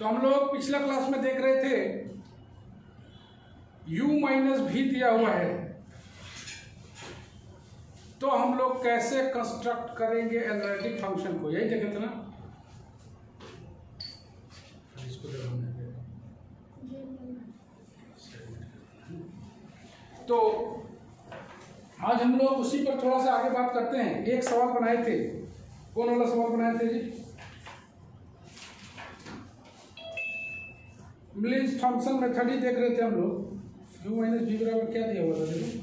तो हम लोग पिछला क्लास में देख रहे थे u माइनस भी दिया हुआ है, तो हम लोग कैसे कंस्ट्रक्ट करेंगे एनालिटिक फंक्शन को, यही देखे थे ना। तो आज हम लोग उसी पर थोड़ा सा आगे बात करते हैं। एक सवाल बनाए थे, कौन वाला सवाल बनाए थे जी? मिलिंस थॉम्सन मेथड ही देख रहे थे हम लोग। u माइनस बी बराबर क्या दिया हुआ था देखो,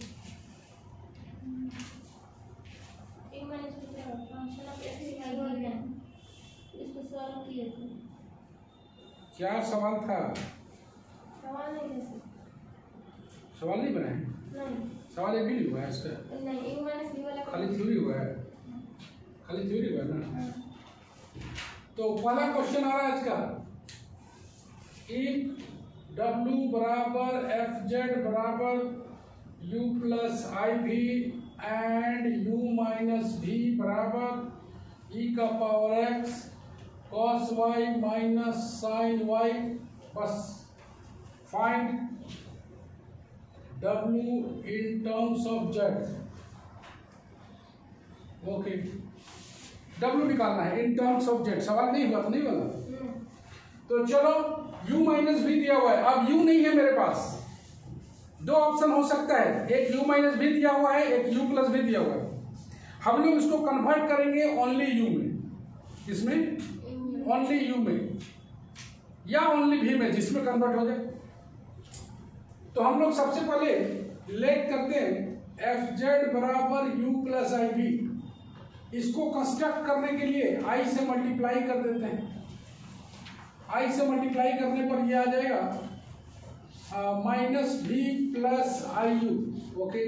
क्या सवाल था? सवाल नहीं बनाए, सवाल एक भी नहीं हुआ है इसका, खाली थ्योरी हुआ है, खाली थ्योरी हुआ है ना। तो पहला क्वेश्चन आ रहा है आज का, एक W बराबर एफ जेड बराबर u plus I v and u minus भी बराबर e का power x cos y minus sine y, बस find W in terms of z। Okay, W निकालना है इन टर्म्स ऑफ z। सवाल नहीं हुआ तो नहीं वाला। तो चलो u माइनस भी दिया हुआ है, अब u नहीं है मेरे पास, दो ऑप्शन हो सकता है, एक u माइनस भी दिया हुआ है, एक u प्लस भी दिया हुआ है। हम लोग इसको कन्वर्ट करेंगे ओनली u में, इसमें ओनली u में या ओनली v में, जिसमें कन्वर्ट हो जाए। तो हम लोग सबसे पहले लेट करते हैं एफ जेड बराबर u प्लस आई भी। इसको कंस्ट्रक्ट करने के लिए i से मल्टीप्लाई कर देते हैं। i से मल्टीप्लाई करने पर ये आ जाएगा माइनस भी प्लस आई यू। ओके,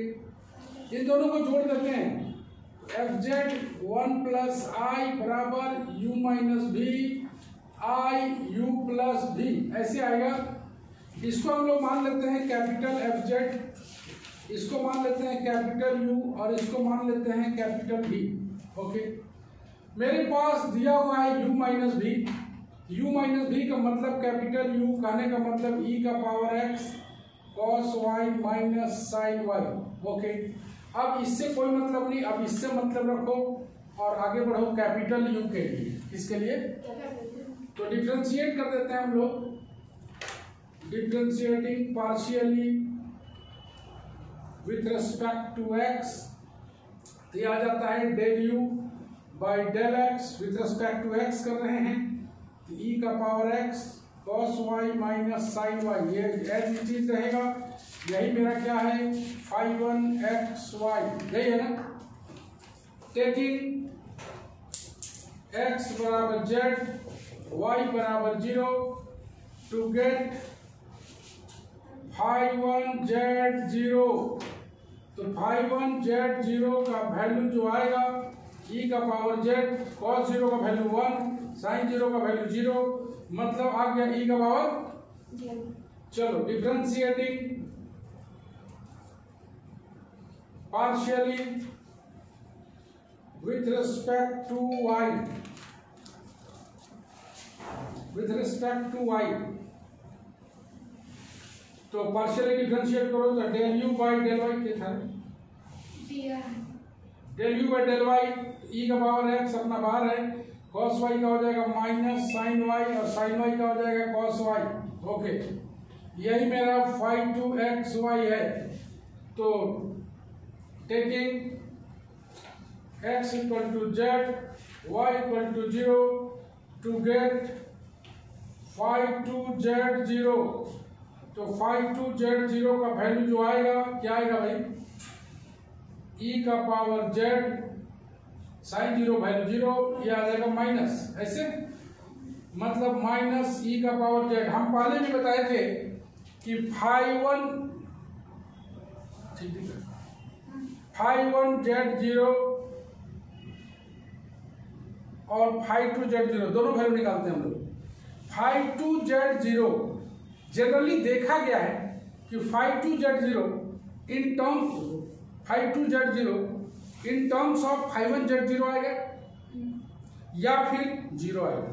इन दोनों को जोड़ देते हैं, F Z one plus i बराबर यू माइनस भी आई यू प्लस भी, ऐसे आएगा। इसको हम लोग मान लेते हैं कैपिटल एफ जेड, इसको मान लेते हैं कैपिटल यू और इसको मान लेते हैं कैपिटल भी। ओके, मेरे पास दिया हुआ है u माइनस भी। u माइनस भी का मतलब कैपिटल U, कहने का मतलब e का power x cos y minus sine y। Okay, अब इससे कोई मतलब नहीं, अब इससे मतलब रखो और आगे बढ़ो कैपिटल U के लिए। किसके लिए? तो डिफरेंशिएट कर देते हैं हम लोग, differentiating partially with respect to x, तो ये आ जाता है del u by del x, with respect to x कर रहे हैं, तो e का power x cos y minus sine y, ये एज चीज रहेगा। यही मेरा क्या है, फाई वन एक्स वाई, यही है ना। टेकिंग x बराबर z, y बराबर 0 to get phi one z 0, तो फाई वन जेड 0 का वैल्यू जो आएगा e का पावर z, cos 0 का वैल्यू 1, साइन 0 का वैल्यू 0, मतलब आ गया e का पावर। चलो differentiating partially with respect to y, with respect to y, तो पार्शियली डिफरेंशिएट करो तो del u by del y क्या था, del u by del y, e का पावर x अपना बाहर है, cos y का हो जाएगा माइनस साइन y और साइन y का हो जाएगा cos y। ओके, यही मेरा फाई टू एक्स वाई है। तो taking x equal to z, y equal to 0 to get phi two z 0, तो फाई टू जेड 0 का वैल्यू जो आएगा क्या आएगा भाई, e का पावर z साइन 0 वैल्यू 0, ये आ जाएगा माइनस, ऐसे मतलब माइनस e का पावर z। हम पहले भी बताए थे कि फाई वन जेड 0 और फाई टू जेड 0 दोनों वैल्यू निकालते हैं हम लोग। फाई टू जेड 0 जनरली देखा गया है कि phi two z 0 in terms, phi two z 0 in terms of phi one z 0 आएगा या फिर 0 आएगा।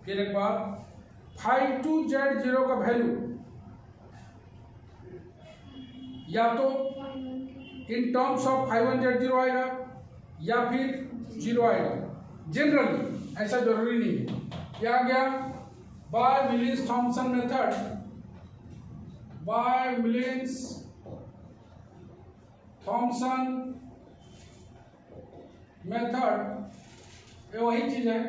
फिर एक बार phi2z0 का वैल्यू या तो इन टर्म्स ऑफ phi1z0 आएगा या फिर 0 आएगा। जनरली ऐसा जरूरी नहीं है। क्या आ गया? By मिलिंस Thomson method, by मिलिंस Thomson method, ये वही चीज है।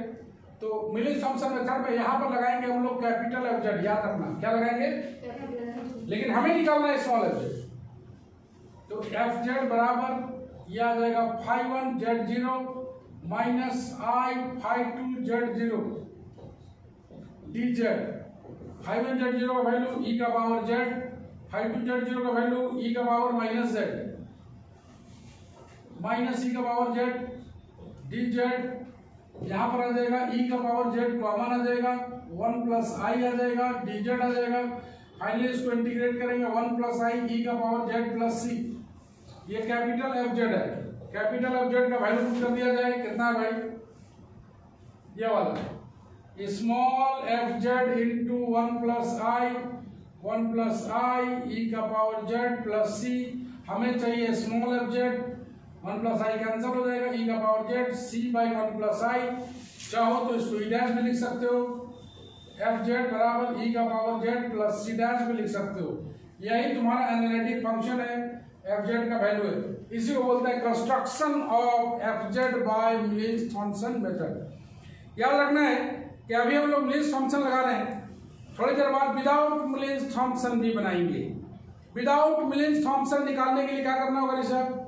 तो मिलिंस थॉम्सन मेथड में यहां पर लगाएंगे हम लोग कैपिटल एफ जेड, याद रखना क्या लगाएंगे, लेकिन हमें निकालना है स्मॉल एफ जेड। तो एफ जेड बराबर यह आ जाएगा phi1z0 माइनस आई phi2z0 dz। phi1z0 का वैल्यू e का पावर z, phi2z0 का वैल्यू e का power minus z, minus e का पावर z dz। यहां पर आ जाएगा e का पावर z कॉमन आ जाएगा, 1 प्लस आई आ जाएगा, dz आ जाएगा। फाइनली इसको इंटीग्रेट करेंगे, 1 प्लस आई e का पावर z प्लस c। ये कैपिटल एफ जेड है। कैपिटल एफ जेड का वैल्यू पुट कर दिया जाए, कितना है भाई, ये वाला small F Z into 1 plus I, 1 plus I E का पावर जेड प्लस सी। हमें चाहिए small F Z, 1 plus I cancel हो जाएगा, ई का power Z C by 1 plus I. चाहो तो इसको ई डैश भी लिख सकते हो, एफ जेड बराबर ई का power Z plus C dash भी लिख सकते हो। यही तुम्हारा एनालिटिक फंक्शन है, एफ जेड का वैल्यू है। इसी को बोलते हैं construction of F Z by मिलिंस Thomson method. याद रखना है कि अभी हम लोग मिलिंस थॉम्सन लगा रहे हैं, थोड़ी देर बाद विदाउट मिलिंस थॉम्सन भी बनाएंगे। विदाउट मिलिंस थॉम्सन निकालने के लिए क्या करना होगा ऋषभ?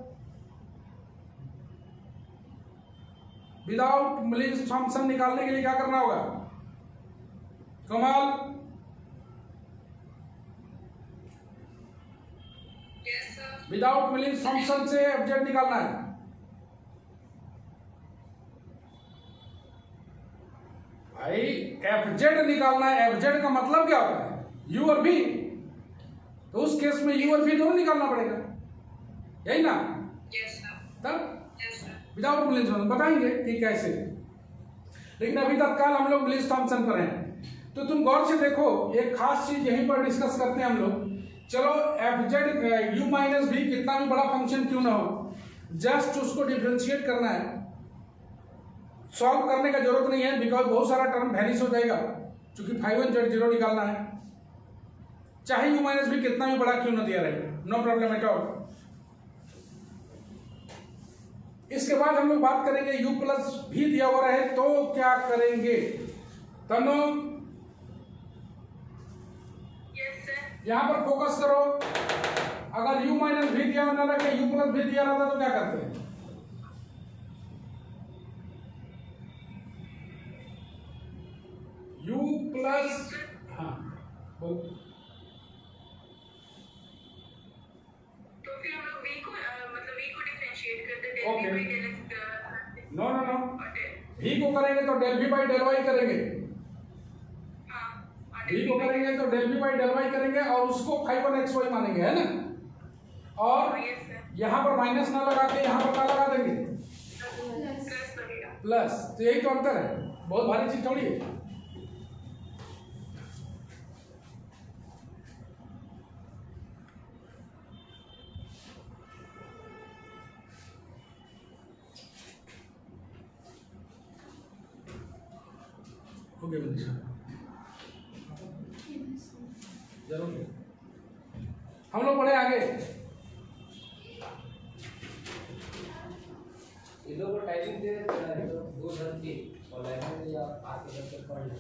विदाउट मिलिंस थॉम्सन निकालने के लिए क्या करना होगा कमाल? विदाउट मिलिंस थॉम्सन से एफ जेड निकालना है। भाई एफ जेड निकालना है, एफ जेड का मतलब क्या होता है? यू और बी। तो उस केस में यू और बी दोनों निकालना पड़ेगा, यही ना? तब विदाउट मिलिंस थॉम्सन बताएंगे कि कैसे, लेकिन अभी तत्काल हम लोग मिलिंस थॉम्सन पर हैं। तो तुम गौर से देखो, एक खास चीज यहीं पर डिस्कस करते हैं हम लोग। चलो एफ जेड यू माइनस भी कितना भी बड़ा फंक्शन क्यों ना हो, जस्ट उसको डिफरेंशिएट करना है। सॉल्व करने का जरूरत नहीं है, बिकॉज बहुत सारा टर्म वैनिश हो जाएगा, क्योंकि phi1z0 निकालना है। चाहे यू माइनस भी कितना भी बड़ा क्यों ना दिया रहे, नो प्रॉब्लम एट ऑल। इसके बाद हम लोग बात करेंगे u प्लस भी दिया हुआ रहे तो क्या करेंगे। तनु यहां पर फोकस करो। अगर u माइनस भी दिया ना रखे, u प्लस भी दिया रहता तो क्या करते हैं? u प्लस, हाँ बोल। तो फिर हम लोग v को मतलब v को डिफरेंशिएट करते हैं, Okay. del v by del x। No no no, v को करेंगे तो del v by del y करेंगे, v को करेंगे तो del v by del y करेंगे और उसको phi1xy मानेंगे, है ना? और यहाँ पर माइनस ना लगा के यहाँ पर क्या लगा देंगे? प्लस। तो यही तो अंतर है, बहुत भारी चीज थोड़ी है। ओके मनीषा, जरूर हम लोग पढ़े आगे। ये लोग को टाइपिंग दे देते हैं तो 2 रन की और लाइन में या आके करके पढ़ ले।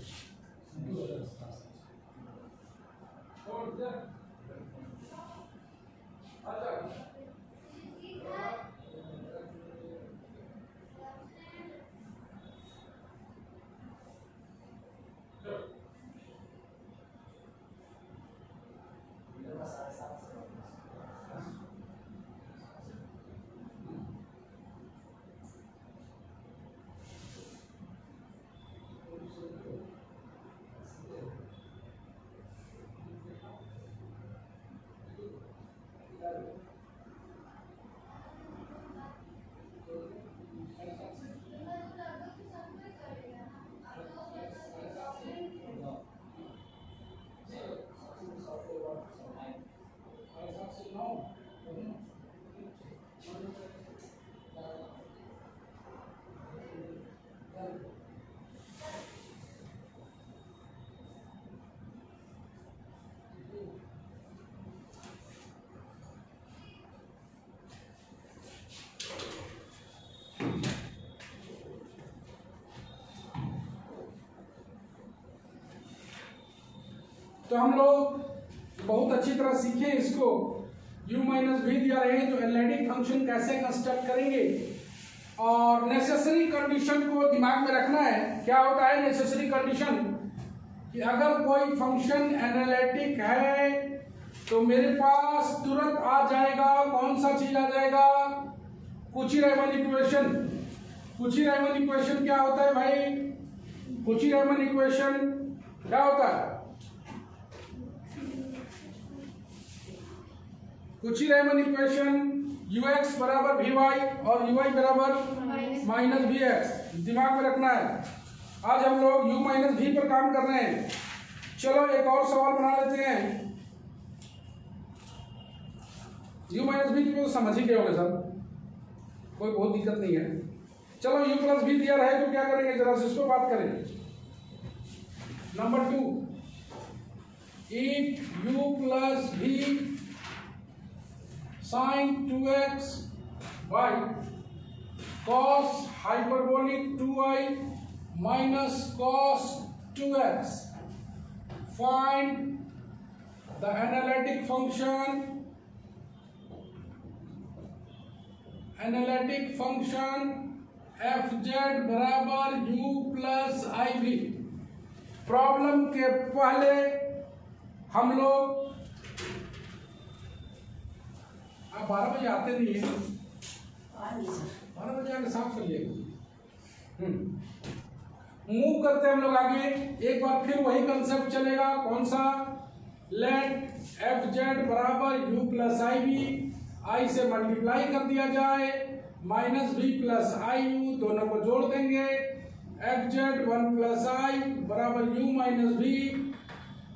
तो हम लोग बहुत अच्छी तरह सीखे इसको। u माइनस भी दिया रहे तो एनालिटिक फंक्शन कैसे कंस्ट्रक्ट करेंगे, और नेसेसरी कंडीशन को दिमाग में रखना है। क्या होता है नेसेसरी कंडीशन, कि अगर कोई फंक्शन एनालिटिक है तो मेरे पास तुरंत आ जाएगा कौन सा चीज आ जाएगा, कुची-रायमन इक्वेशन। कुची-रायमन इक्वेशन क्या होता है भाई, कुची-रायमन इक्वेशन क्या होता है, कुची-रायमन इक्वेशन ux बराबर वी वाई और uy बराबर माइनस वी एक्स, दिमाग में रखना है। आज हम लोग u माइनस वी पर काम कर रहे हैं। चलो एक और सवाल बना लेते हैं। u माइनस वी तो समझ ही गए होंगे सब, कोई बहुत दिक्कत नहीं है। चलो u प्लस वी दिया रहे तो क्या करेंगे, जरा से इसको बात करें। Number 2, if u plus v sin 2x by cos hyperbolic 2i minus cos 2x, find the analytic function fz बराबर u प्लस iv। प्रॉब्लम के पहले हम लोग 12 बजे आते नहीं है, 12 बजे आके साफ कर लिएगा। मूव करते हैं हम लोग आगे। एक बार फिर वही कंसेप्ट चलेगा, कौन सा, लेट एफ जेड बराबर u plus i v, i से मल्टीप्लाई कर दिया जाए, minus v plus i u, दोनों को जोड़ देंगे। एफ जेड 1 प्लस आई बराबर u minus v,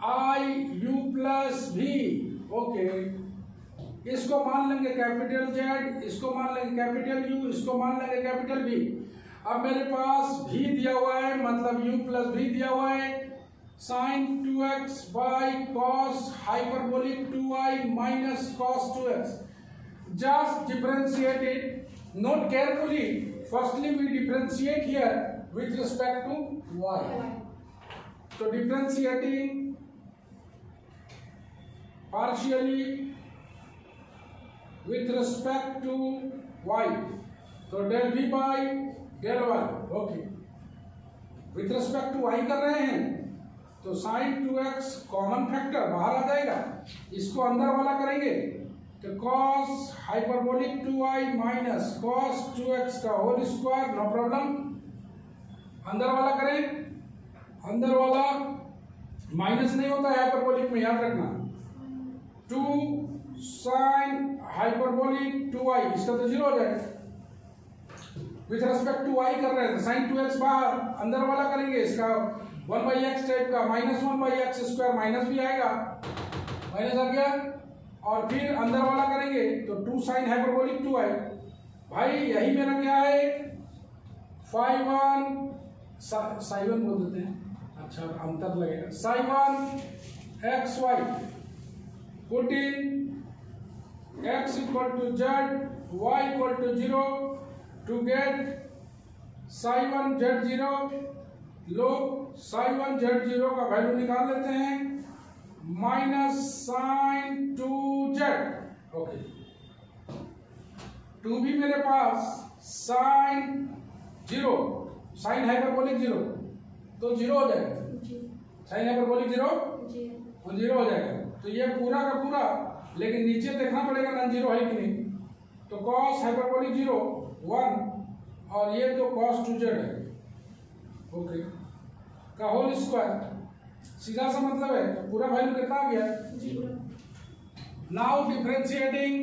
i u plus v. Okay, इसको मान लेंगे कैपिटल जेड, इसको मान लेंगे कैपिटल यू, इसको मान लेंगे कैपिटल बी। अब मेरे पास भी दिया हुआ है, मतलब u प्लस भी दिया हुआ है, sine 2x by cos hyperbolic 2i minus cos 2x। Just differentiate it, note carefully. Firstly we differentiate here with respect to y। तो differentiating partially with respect to y, तो del v by del y। Okay, with respect to y कर रहे हैं तो sin 2x common factor बाहर आ जाएगा, इसको अंदर वाला करेंगे तो cos hyperbolic 2i minus cos 2x का होल स्क्वायर, नो प्रॉब्लम। अंदर वाला करें, अंदर वाला माइनस नहीं होता है हाइपरबोलिक में, याद रखना। 2 साइन हाइपरबोलिक 2i, इसका तो 0 हो जाएगा। विथ रेस्पेक्ट टू y कर रहे हैं तो साइन 2x बाहर, अंदर वाला करेंगे इसका 1/x टाइप का, माइनस 1/x स्क्वायर, माइनस भी आएगा, माइनस आ गया। और फिर अंदर वाला करेंगे तो 2 साइन हाइपरबोलिक 2i। भाई यही मेरा क्या है, साइवन बोल देते हैं, अच्छा अंतर लगेगा, sine x y, put in x equal to z, y equal to 0 to get psi 1 z0। लोग psi 1 z0 का वैल्यू निकाल लेते हैं, माइनस साइन 2z। ओके, 2 भी मेरे पास साइन 0, साइन हाइपरबोलिक 0 तो 0 हो जाएगा, साइन हाइपरबोलिक 0 हो जाएगा। तो ये पूरा का पूरा, लेकिन नीचे देखना पड़ेगा नॉन जीरो है कि नहीं। तो cos हाइपरबोलिक 0 1 और ये तो cos 2z है, ओके, का होल स्क्वायर, सीधा सा मतलब है। तो पूरा वैल्यू कितना आ गया, 0। Now differentiating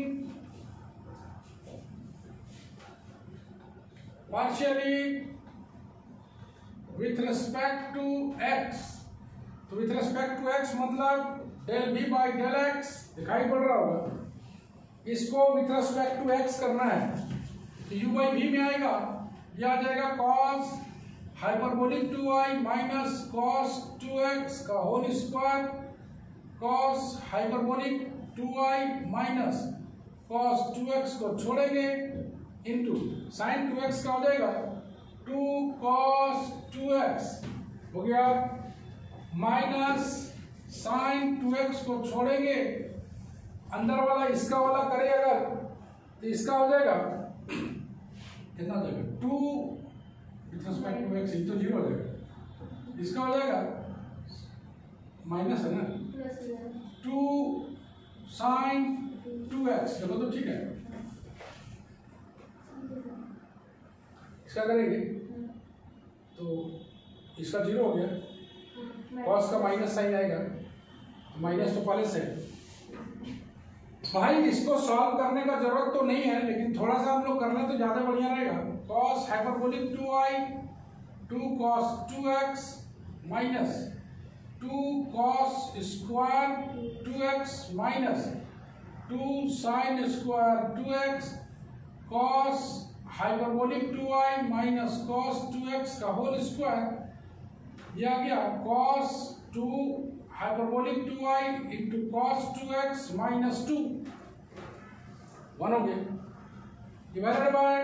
partially with respect to x। तो विथ रिस्पेक्ट टू x मतलब del v by del x, दिखाई पड़ रहा होगा। इसको विथ रिस्पेक्ट टू x करना है तो u बाई v में आएगा, यह आ जाएगा cos hyperbolic 2i minus cos 2x का whole square, cos hyperbolic 2i minus cos 2x को छोड़ेंगे इंटू साइन 2x का हो जाएगा 2 cos 2x हो गया, माइनस साइन 2x को छोड़ेंगे, अंदर वाला इसका वाला करे अगर तो इसका हो जाएगा कितना हो जाएगा 2 विथ रिस्पेक्ट टू x, तो 0 हो जाएगा। इसका हो जाएगा माइनस है ना 2 साइन 2x, चलो तो ठीक है। इसका करेंगे तो इसका 0 हो गया, कॉस का माइनस साइन आएगा, माइनस तो पहले से है। भाई इसको सॉल्व करने का जरूरत तो नहीं है, लेकिन थोड़ा सा हम लोग कर लें तो ज्यादा बढ़िया रहेगा। Cos hyperbolic 2i 2 cos 2x minus 2 cos square 2x minus 2 sin square 2x cos hyperbolic 2i minus cos 2x का होल स्क्वायर, यह आ गया cos 2 hyperbolic 2i into cos 2x minus 2, 1 हो गया, divided by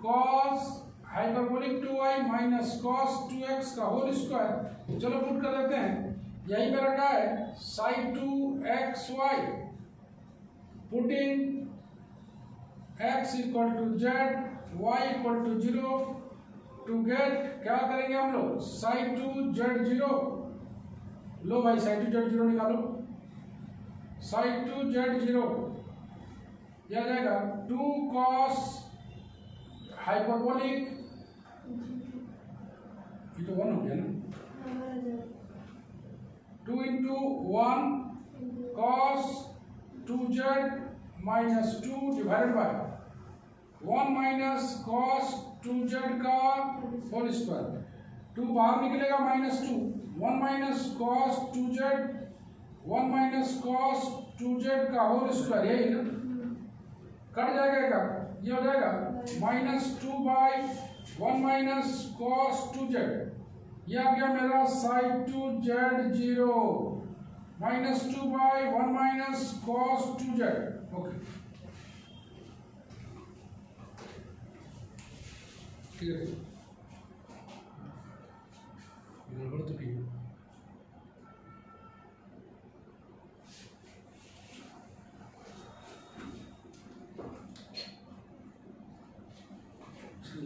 cos hyperbolic 2i minus cos 2x का whole square. चलो put कर देते हैं, यही पे रखा है sin 2xy, putting x equal to z, y equal to 0 to get क्या करेंगे हम लोग sin 2z0, लो भाई sin 2z0 निकालो, sin 2z0 यह जाएगा 2 cos हाइपरबोलिक, ये तो 1 हो गया ना, 2 into 1 cos 2z minus 2 divided by 1 minus cos 2z का होल स्क्वायर, 2 बाहर निकलेगा minus 2, 1 minus cos 2z 1 minus cos 2z का होल स्क्वायर, यही ना, कट जाएगा, ये हो जाएगा minus 2 by 1 minus cos 2z, ये आ गया मेरा sin 2z0 minus 2 by 1 minus cos 2z। Okay ठीक है, गड़बड़ तो ठीक है।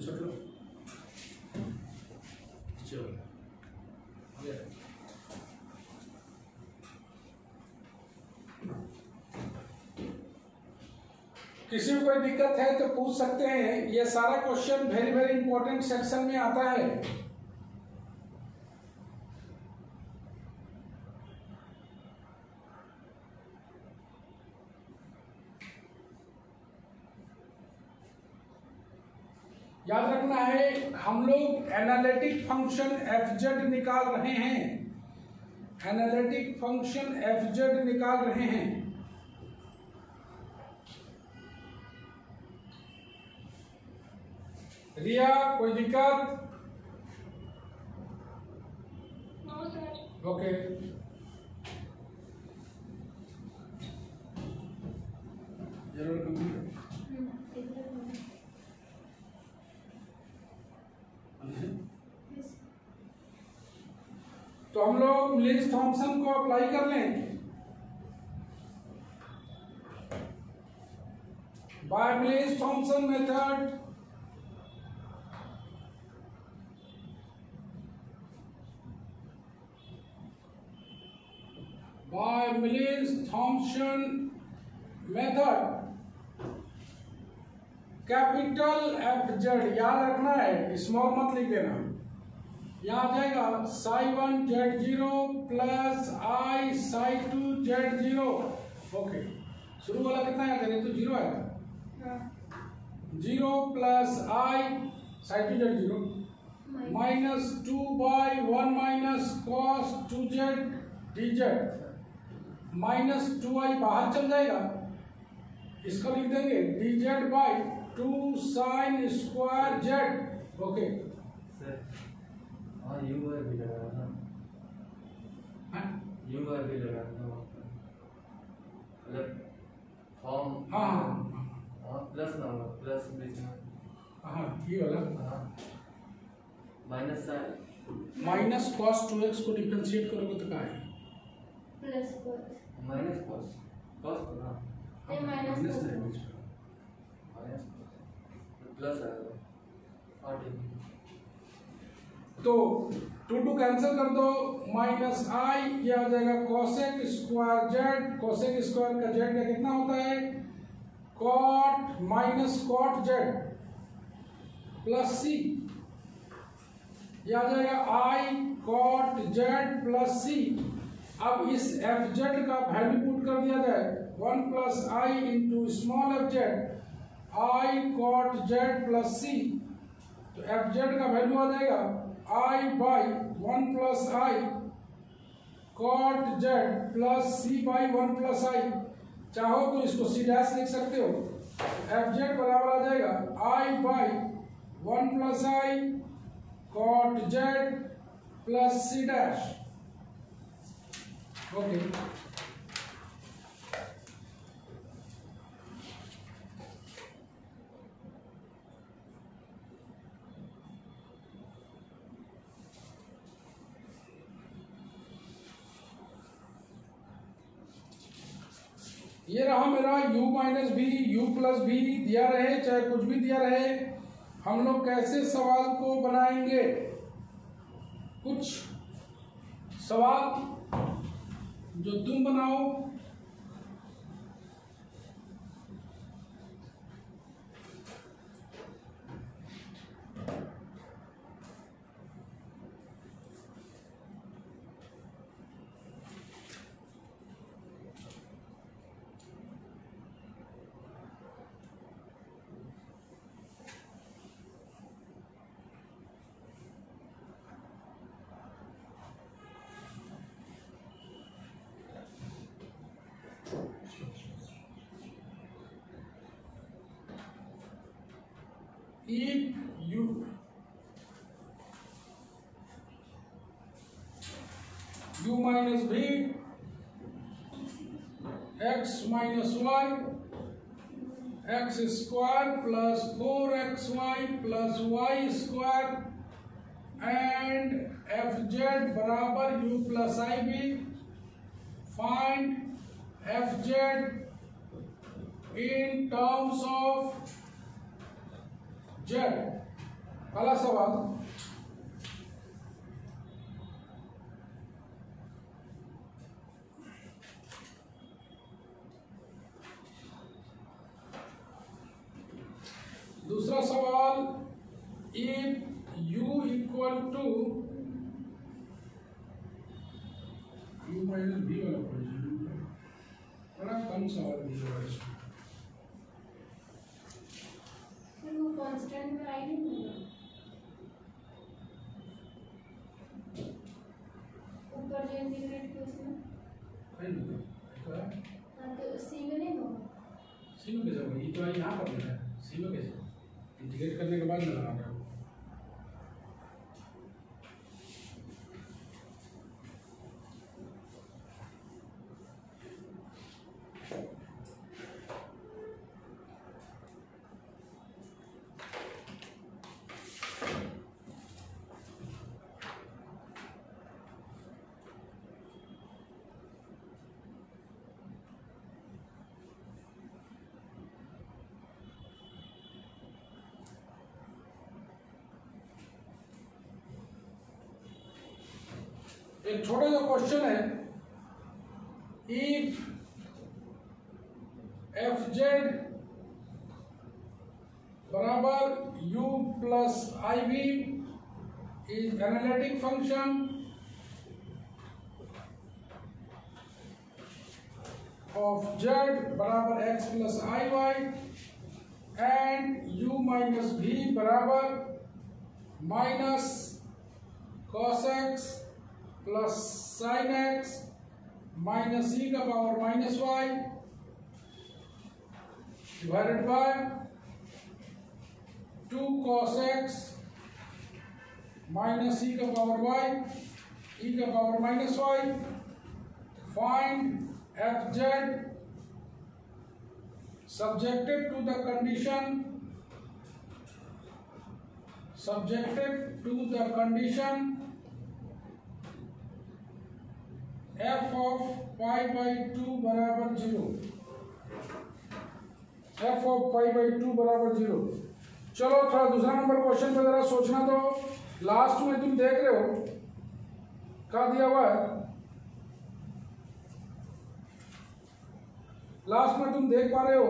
चलो किसी को कोई दिक्कत है तो पूछ सकते हैं, ये सारा question very very important section में आता है। याद रखना है, हम लोग एनालिटिक फंक्शन fz निकाल रहे हैं, एनालिटिक फंक्शन fz निकाल रहे हैं। रिया कोई दिक्कत? ओके जरूर कंप्लीट। तो हम लोग मिलिंस थॉमसन को अप्लाई कर लें। By Millins Thomson method by Millins-Thomson method, capital FZ याद रखना है, स्मॉल मत लिख देना। यहाँ आ जाएगा psi1z0 plus i psi2z0। Okay, शुरू वाला कितना याद है? तो 0 आएगा, 0 plus i psi2z0 minus 2 by 1 minus cos 2z dz minus 2i बाहर चल जाएगा, इसको लिख देंगे dz by 2 sin square z। Okay sir, हाँ यू है भी लगा ना, यू है भी लगा ना, मतलब फॉर्म हाँ हाँ प्लस ना होगा, प्लस बीच में हाँ ये वाला हाँ minus sign minus cos 2x को डिफरेंशिएट करोगे तो क्या है? Plus cos minus cos cos ना नहीं माइनस माइनस cos नहीं बीच में। माइनस प्लस आएगा 8 तो टू कैंसिल कर दो, माइनस आई, ये आ जाएगा cosec square Z. Cosec square का जेड का कितना होता है, cot minus cot Z plus C, ये आ जाएगा I cot Z plus C. अब इस एफ जेड का वैल्यू पुट कर दिया जाए, 1 plus I into small F Z, I cot Z plus C. तो एफ जेड का वैल्यू आ जाएगा I by 1 plus I cot Z plus C by 1 plus I. चाहो तो इसको सी डैश लिख सकते हो। एफ जेड बराबर आ जाएगा I by 1 plus I cot Z plus C dash. Okay, ये रहा मेरा u minus B, U plus B दिया रहे चाहे कुछ भी दिया रहे, हम लोग कैसे सवाल को बनाएंगे। कुछ सवाल जो तुम बनाओ, if u minus b x minus y x square plus 4xy plus y square and fz बराबर u plus ib, find fz in terms of z। पहला सवाल, दूसरा सवाल, if u equal to u minus b वाला position, बड़ा कम सवाल दिया है इसमें। फिर वो कांस्टेंट में आई नहीं होगा, ऊपर जो इंटीग्रेट किया उसमें हाँ तो सी में नहीं होगा। सी में कैसे होगा, ये तो यहाँ पर मिला है, सी में कैसे इंटीग्रेट करने के बाद में लगा रहा हूँ। एक छोटा सा क्वेश्चन है, इफ एफ जेड बराबर u plus I B is analytic function of z बराबर x plus I Y and u minus भी बराबर minus cos x plus sine X minus E का power minus Y divided by 2 cos x minus E का power Y E का power minus Y. Find F Z subjected to the condition F of pi by two बराबर 0, F of pi by two बराबर 0। चलो थोड़ा दूसरा number question पे जरा सोचना दो। लास्ट में तुम देख रहे हो क्या दिया हुआ है, लास्ट में तुम देख पा रहे हो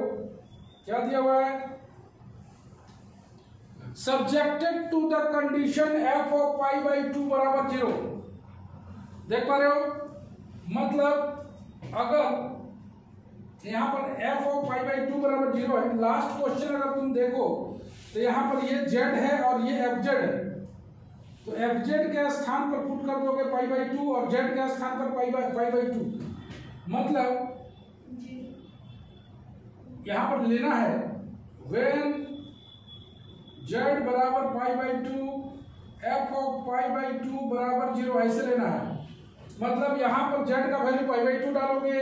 क्या दिया हुआ है, subjected to the condition f of pi by two बराबर 0। देख पा रहे हो, मतलब अगर यहां पर F of pi by two बराबर 0 है, लास्ट क्वेश्चन अगर तुम देखो तो यहां पर ये जेड है और ये एफ जेड है, तो एफ जेड के स्थान पर पुट कर दोगे पाई बाई टू और जेड के स्थान पर पाई बाई टू, मतलब यहां पर लेना है व्हेन जेड बराबर पाई by to F of pi by two बराबर 0, ऐसे लेना है। मतलब यहां पर जेड का वैल्यू पाई बाई टू डालोगे,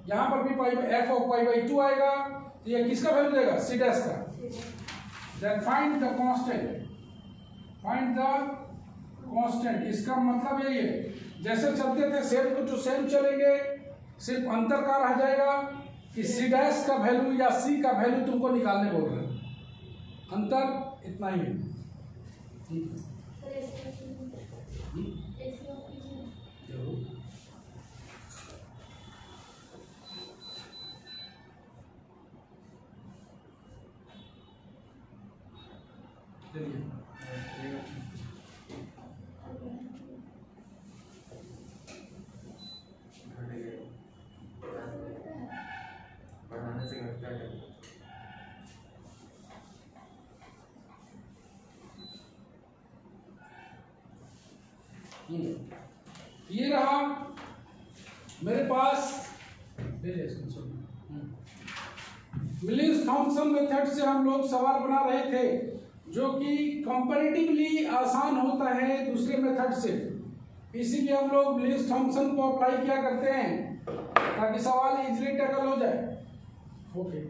यहां पर भी pi F of pi by two आएगा, तो ये किसका वैल्यू देगा, सी डैश का। Then find the constant, find the constant, इसका मतलब यही है जैसे चलते थे सेम को जो सेम चलेंगे, सिर्फ अंतर का रह जाएगा कि सी डैश का वैल्यू या सी का वैल्यू तुमको निकालने बोल रहे हैं, अंतर इतना ही है। बढ़ाने से क्या करें? ये रहा मेरे पास मिलिंस थॉम्पसन मेथड से हम लोग सवाल बना रहे थे, जो कि कंपैरेटिवली आसान होता है दूसरे मेथड से, इसीलिए हम लोग मिलिंस थॉम्पसन को अप्लाई किया करते हैं ताकि सवाल इजीली टैकल हो जाए। ओके,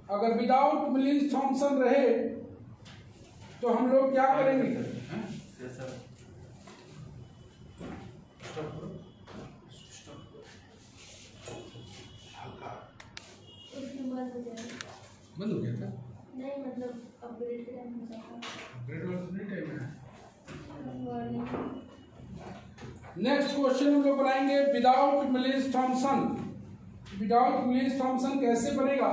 अगर विदाउट मिलिंस थॉम्पसन रहे तो हम लोग क्या करेंगे, बंद हो गया था, नहीं मतलब अपग्रेड के टाइम हो जाता अपग्रेड वाला नहीं टाइम है। है। नेक्स्ट क्वेश्चन हम लोग बनाएंगे विदाउट मिलिंस थॉम्पसन। विदाउट मिलिंस थॉम्पसन कैसे बनेगा,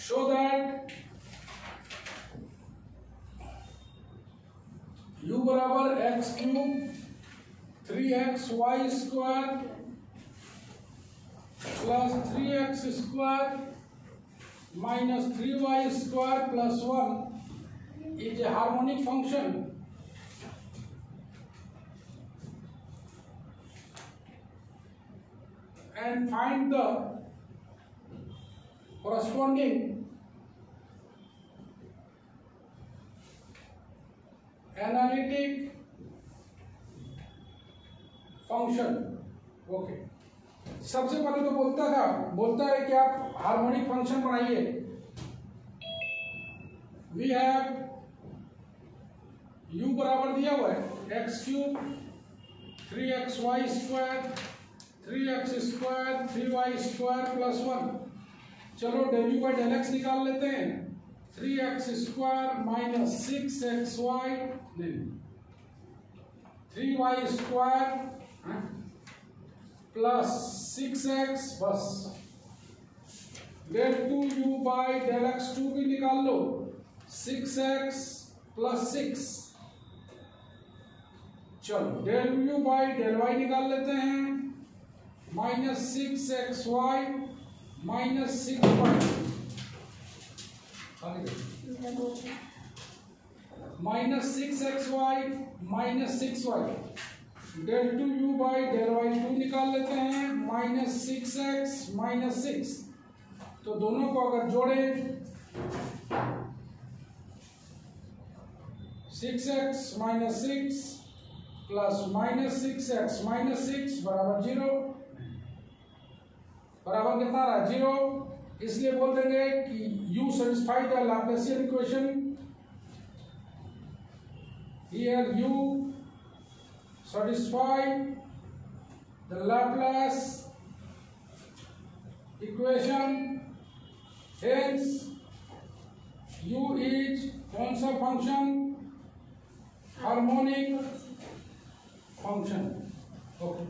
शो दैट u बराबर x cube 3xy square plus 3x square minus 3y square plus 1 is a harmonic function and find the corresponding analytic function। ओके, सबसे पहले तो बोलता है कि आप हार्मोनिक फंक्शन बनाइए। वी हैव u बराबर दिया हुआ है x cube 3xy square 3x square 3y square plus 1। चलो del you by del x निकाल लेते हैं, 3x square minus 6xy 3y square plus 6x, बस del 2u by del x 2 भी निकाल लो, 6x प्लस 6। चलो del u by del y निकाल लेते हैं, minus 6xy minus 6y minus 6xy minus 6y, del 2u by del y 2 निकाल लेते हैं, माइनस 6x माइनस 6। तो दोनों को अगर जोड़ें 6x minus 6 plus minus 6x minus 6 बराबर 0, बराबर कितना रहा 0। इसलिए बोल देंगे कि u satisfy the Laplacian equation here u satisfy the Laplace equation, hence u is कौन सा function? Harmonic function. Okay,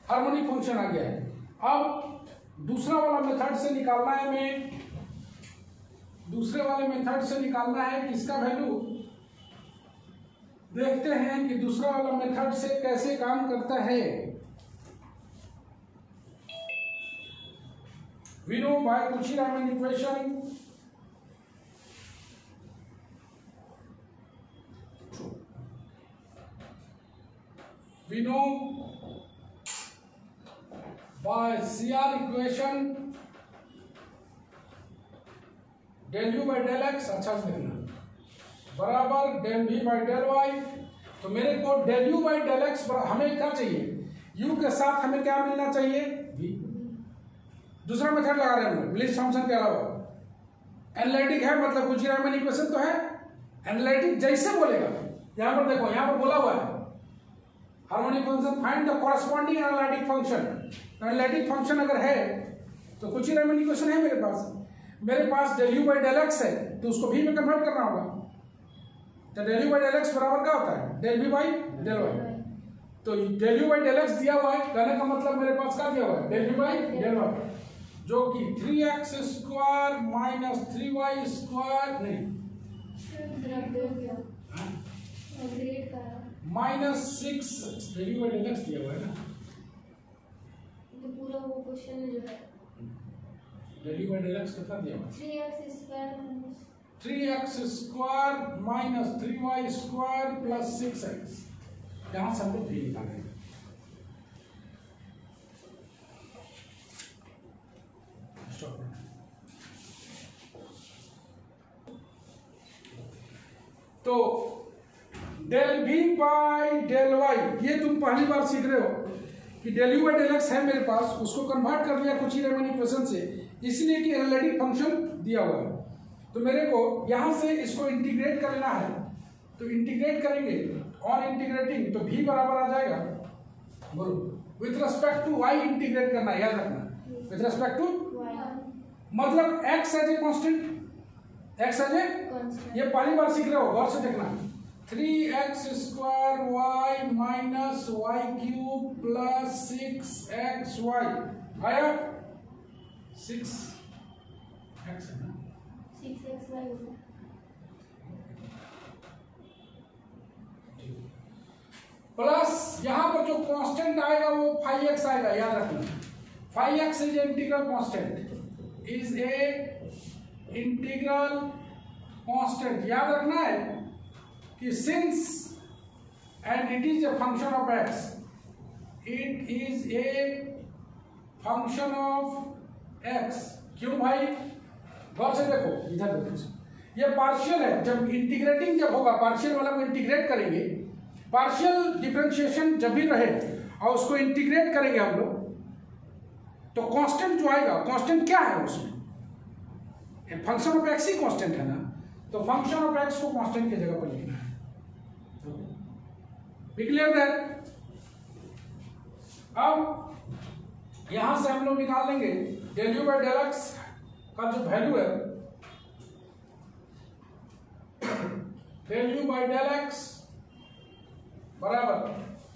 harmonic function आ गया है। अब दूसरा वाला मेथड से निकालना है हमें, दूसरे वाले मेथड से निकालना है कि इसका वैल्यू। देखते हैं कि दूसरा वाला मेथड से कैसे काम करता है। We know by Cauchy-Riemann equation we know by CR equation del u by del x, अच्छा से देखना, बराबर del v by del y। तो मेरे को del u by del x हमें क्या चाहिए? u के साथ हमें क्या मिलना चाहिए? v। दूसरा मेथड लगा रहे हैं हम ब्लिस फंक्शन के अलावा। एनालिटिक है मतलब Cauchy-Riemann इक्वेशन तो है, एनालिटिक जैसे बोलेगा। यहां पर देखो, यहां पर बोला हुआ है harmonic function find the corresponding analytic function. Analytic function अगर है तो Cauchy-Riemann इक्वेशन है मेरे पास del u by del x है, तो उसको v में कन्वर्ट करना होगा। तो del u by del x बराबर क्या होता है? del v by del y। तो del u by del x दिया हुआ है, कहने का मतलब मेरे पास क्या दिया हुआ है? del v by del y, जो कि 3x square minus 3y square नहीं minus 6 del u by del x दिया हुआ है ना। तो पूरा वो क्वेश्चन में जो है del u by del x कितना दिया हुआ है? 3x square minus 3y square plus 6x। यहां से हम लोग भी निकालेंगे। तो del v by del y, ये तुम पहली बार सीख रहे हो कि del u by del x है मेरे पास, उसको कन्वर्ट कर लिया Cauchy-Riemann इक्वेशन से, इसलिए कि एनालिटिक फंक्शन दिया हुआ है। तो मेरे को यहां से इसको इंटीग्रेट करना है, तो इंटीग्रेट करेंगे, ऑन इंटीग्रेटिंग तो v बराबर आ जाएगा, बोलो, with respect to y integrate करना, याद रखना, विथ रिस्पेक्ट टू मतलब x as a constant, x as a, ये पहली बार सीख रहे हो, गौर से देखना। 3x square y minus y cube plus 6xy आया, 6x है ना, 6xy होगा। प्लस यहां पर जो कांस्टेंट आएगा वो 5x आएगा, याद रखना। 5x is integral constant, is a integral constant. याद रखना है कि since and it is a function of x, it is a function of x। क्यों भाई? गौर से देखो, इधर देखो, ये पार्शियल है। जब इंटीग्रेटिंग जब होगा, पार्शियल वाला को इंटीग्रेट करेंगे, पार्शियल डिफरेंशिएशन जब भी रहे और उसको इंटीग्रेट करेंगे हम लोग, तो कांस्टेंट जो आएगा, कांस्टेंट क्या है उसमें? फंक्शन ऑफ एक्स ही कांस्टेंट है ना, तो फंक्शन ऑफ एक्स को कांस्टेंट की जगह पर लिखना है। Be clear that? अब यहां से हम लोग निकाल लेंगे del u by del x का जो वैल्यू है, del u by del x बराबर,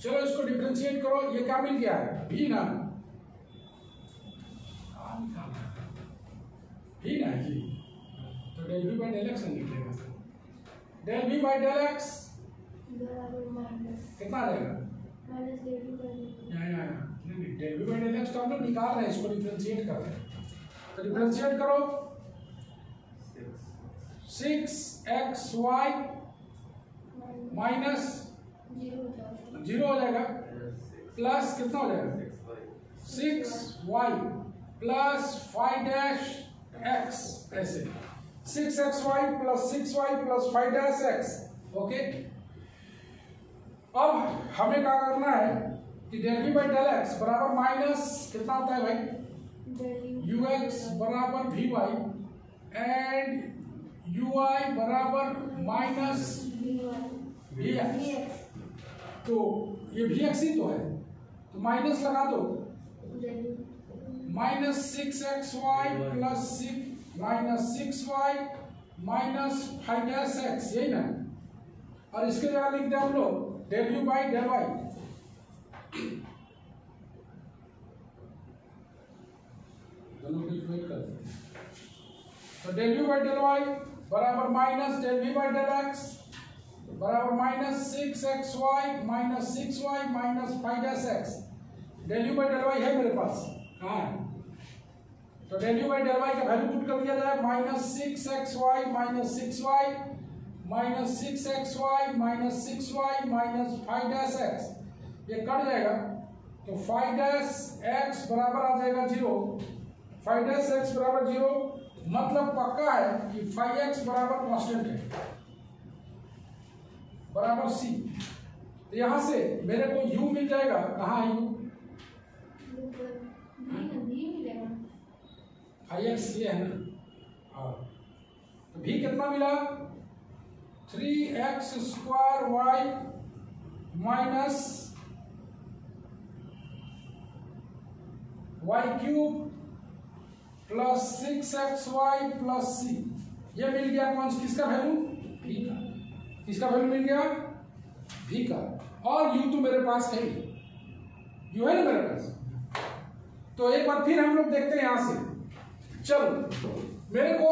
चलो इसको डिफरेंशिएट करो, ये क्या मिल गया है? v ना, v ना जी, तो del v by del x निकलेगा। del v by del x बराबर माइनस कितना आ जाएगा? Minus del u by del x। नहीं, del v by del x तो हम लोग निकाल रहे हैं, इसको डिफरेंशिएट कर रहे हैं, तो डिफरेंशिएट करो, 6xy माइनस 0 हो जाएगा, प्लस कितना हो जाएगा? 6y प्लस 5-x, ऐसे 6xy plus 6y plus 5-x। Okay, अब हमें क्या करना है कि del v by del x बराबर माइनस कितना होता है भाई? ux बराबर vy एंड ui बराबर माइनस वी एक्स, VX तो ये वी एक्स ही तो है, तो माइनस लगा दो, minus 6xy plus 6y minus 5x, यही ना। और इसके जगह लिख दे हम लोग del you by del Y, तो del you by del Y बराबर minus del we by del X बराबर minus 6xy minus 6y minus 5x। Del you by del Y है मेरे पास, कहाँ है? तो del you by del Y का वैल्यू पुट कर दिया जाए, minus 6xy minus 6y minus 6xy minus 6y minus 5x, ये कट जाएगा तो 5x बराबर आ जाएगा 0, 5x बराबर 0, मतलब पक्का है कि 5x बराबर कांस्टेंट है बराबर c। तो यहां से मेरे को u मिल जाएगा, कहाँ है u? 5x ये है ना, हाँ। तो v कितना मिला? 3x square y minus y cube plus 6xy plus c, ये मिल गया कौन, किसका वैल्यू? v का। किसका वैल्यू मिल गया? v का। और u तो मेरे पास है ही, u है ना मेरे पास। तो एक बार फिर हम लोग देखते हैं यहां से, चलो मेरे को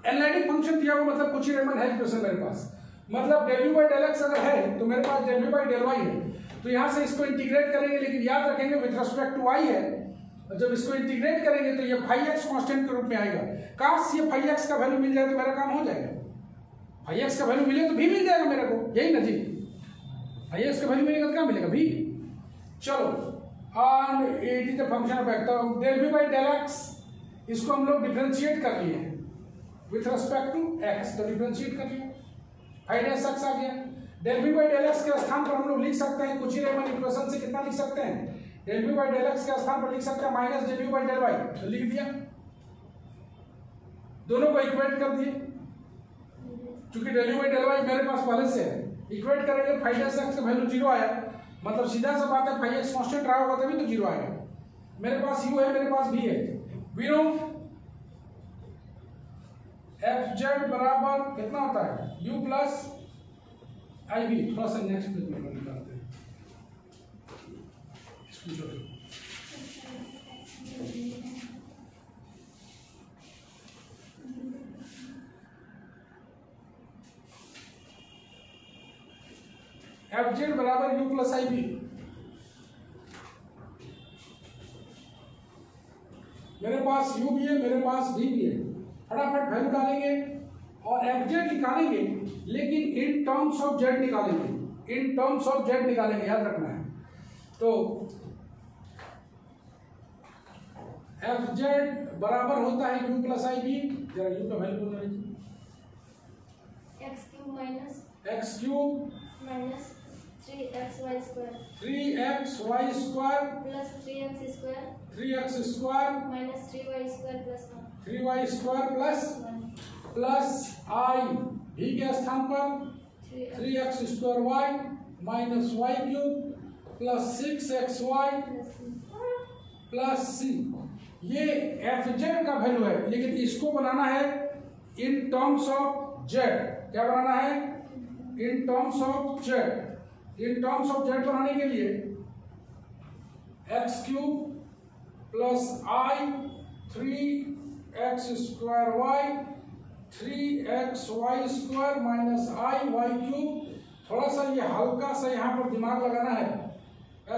एनालिटिक फंक्शन दिया हुआ, मतलब कुछ ही रेमन है इक्वेशन मेरे पास, मतलब del you by del X अगर है तो मेरे पास del you by del Y है, तो यहां से इसको इंटीग्रेट करेंगे, लेकिन याद रखेंगे विथ रिस्पेक्ट टू वाई है, और जब इसको इंटीग्रेट करेंगे तो ये 5x कांस्टेंट के रूप में आएगा। काश ये 5x का वैल्यू मिल जाए तो मेरा काम हो जाएगा, 5x का वैल्यू मिले तो भी मिल जाएगा मेरे को, यही ना जी, 5x का वैल्यू मिलेगा तो क्या मिलेगा? भी। चलो और it is the function of X, तो del we by del X इसको हम लोग डिफरेंशिएट कर लिए विथ रिस्पेक्ट टू एक्स, तो डिफरेंशिएट कर लिया, 5x आ गया। Del we by del x के स्थान पर हम लोग लिख सकते हैं कुछ ही रेमन इक्वेशन से, कितना लिख सकते हैं? Del we by del x के स्थान पर लिख सकते हैं minus del you by del Y, तो लिख दिया, दोनों को इक्वेट कर दिए, क्योंकि del you by del y मेरे पास पहले से है, इक्वेट करेंगे 5x का वैल्यू 0 आया, मतलब सीधा सा बात है 5x कांस्टेंट रहा होगा तभी तो 0 आएगा। मेरे पास u है, मेरे पास v है, वी नो fz बराबर कितना होता है? u plus i v. थोड़ा सा नेक्स्ट पेज में निकालते हैं, fz बराबर u प्लस आई वी। मेरे पास u भी है, मेरे पास v भी है, फटाफट वैल्यू डालेंगे और fz निकालेंगे, लेकिन इन टर्म्स ऑफ z निकालेंगे, इन टर्म्स ऑफ z निकालेंगे, याद रखना है। तो fz बराबर होता है u प्लस आई बी, जरा u का वैल्यू बोल रही X cube minus x cube minus 3xy square 3xy square plus 3x square 3x square minus 3y square plus 3y square plus 1 plus आई भी के स्थान पर 3x square y minus y cube plus 6xy plus c। ये fz का value है, लेकिन इसको बनाना है इन टर्म्स ऑफ z। क्या बनाना है? In terms of z। In terms of z बनाने के लिए x cube plus I 3x square y 3xy square minus I Y cube, थोड़ा सा ये हल्का सा यहाँ पर दिमाग लगाना है,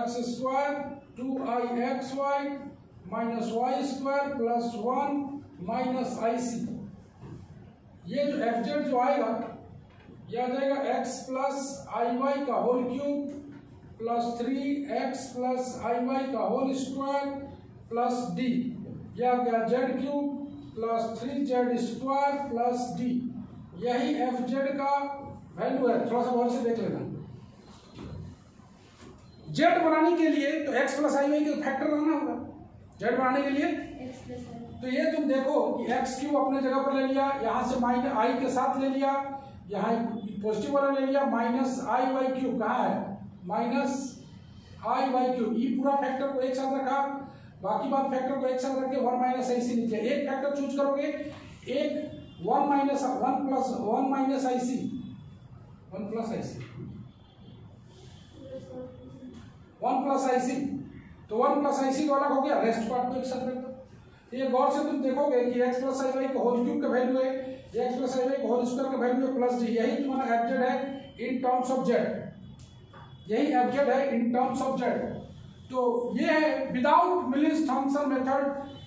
x square 2ixy minus Y square plus 1 minus I C. ये जो fz जो आएगा यह आ जाएगा x प्लस आई वाई का whole cube plus 3x plus I Y का होल स्क्वायर प्लस d, यह आ गया z cube plus 3z square plus d। यही fz का वैल्यू है, थोड़ा सा बहुत से देख लेना। z बनाने के लिए तो x प्लस आई वाई का फैक्टर रहना होगा z बनाने के लिए। x प्लस आई तो ये तुम देखो कि x क्यूब अपने जगह पर ले लिया, यहाँ से माइनस आई के साथ ले लिया, यहाँ पॉजिटिव वाला ले लिया, माइनस आई वाई क्यूब कहाँ है, माइनस आई वाई क्यूब। ई पूरा फैक्टर को एक साथ रखा, बाकी बात फैक्टर को एक साथ रख के 1 माइनस आई सी नीचे। एक फैक्टर चूज करोगे, एक 1 minus 1 plus 1 minus I C, 1 plus I C, 1 plus आई सी, तो 1 प्लस आई सी तो अलग हो गया, रेस्ट पार्ट को एक साथ रख दो। ये गौर से तुम देखोगे कि x प्लस आई वाई का होल क्यूब का वैल्यू है, x प्लस आई वाई का होल स्क्वायर का वैल्यू है प्लस डी। यही तुम्हारा एफजेड है इन टर्म्स ऑफ जेड, यही एफजेड है इन टर्म्स ऑफ जेड। तो ये है विदाउट मिलिस थॉमसन मेथड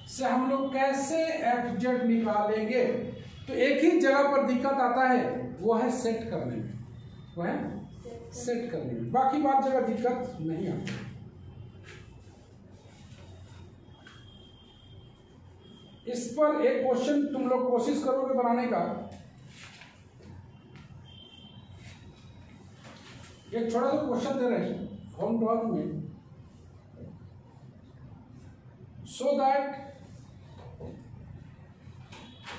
से हम लोग कैसे एफजेड निकालेंगे। तो एक ही जगह पर दिक्कत आता है, वो है सेट करने में, वो है सेट करने में, बाकी बात जगह दिक्कत नहीं आती। इस पर एक क्वेश्चन तुम लोग कोशिश करोगे बनाने का। एक छोटा सा क्वेश्चन दे रहे हैं होमवर्क में, so that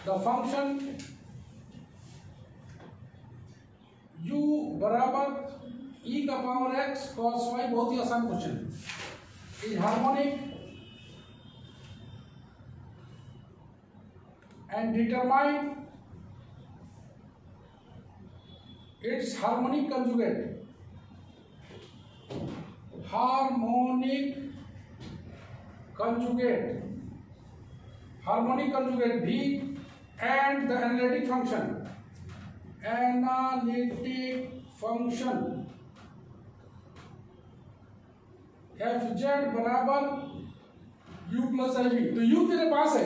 the function u बराबर e का पावर x cos y, बहुत ही आसान क्वेश्चन है, is harmonic and determine its harmonic conjugate, harmonic conjugate V and the analytic function fz बराबर u प्लस आई वी। तो u तेरे पास है,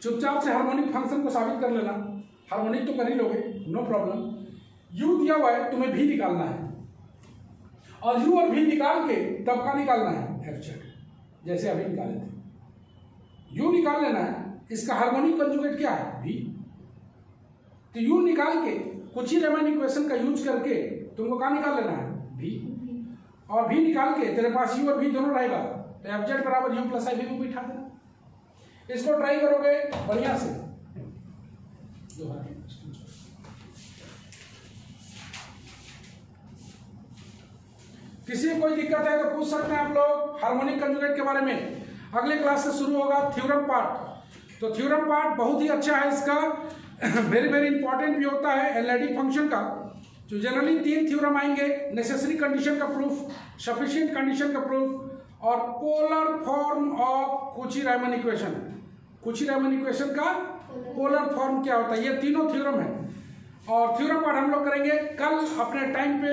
चुपचाप से हार्मोनिक फंक्शन को साबित कर लेना, हार्मोनिक तो कर ही लोगे, नो प्रॉब्लम। u दिया हुआ है, तुम्हें v निकालना है, और u और v निकाल के तब का निकालना है एफजेड, जैसे अभी निकाले थे। u निकाल लेना है, इसका हार्मोनिक कंजुगेट क्या है, v। तो u निकाल के कोची-रीमैन इक्वेशन का यूज करके तुमको क्या निकाल लेना है, v, और v निकाल के तेरे पास u और v दोनों रहेगा, तो एफजेड बराबर u प्लस आई वी को बिठा देना। इसको ट्राई करोगे बढ़िया से। किसी को कोई दिक्कत है तो पूछ सकते हैं आप लोग हार्मोनिक कंजुगेट के बारे में। अगले क्लास से शुरू होगा थ्योरम पार्ट। तो थ्योरम पार्ट बहुत ही अच्छा है, इसका वेरी वेरी इंपॉर्टेंट भी होता है एनालिटिक फंक्शन का। जो जनरली 3 थ्योरम आएंगे, नेसेसरी कंडीशन का प्रूफ, सफिशिएंट कंडीशन का प्रूफ और polar form of Cauchy Riemann equation. Cauchy Riemann equation का पोलर फॉर्म क्या होता है, ये तीनों थ्योरम है। और थ्योरम पार्ट हम लोग करेंगे कल अपने टाइम पे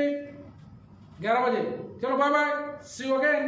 11 बजे। चलो bye bye, see you again.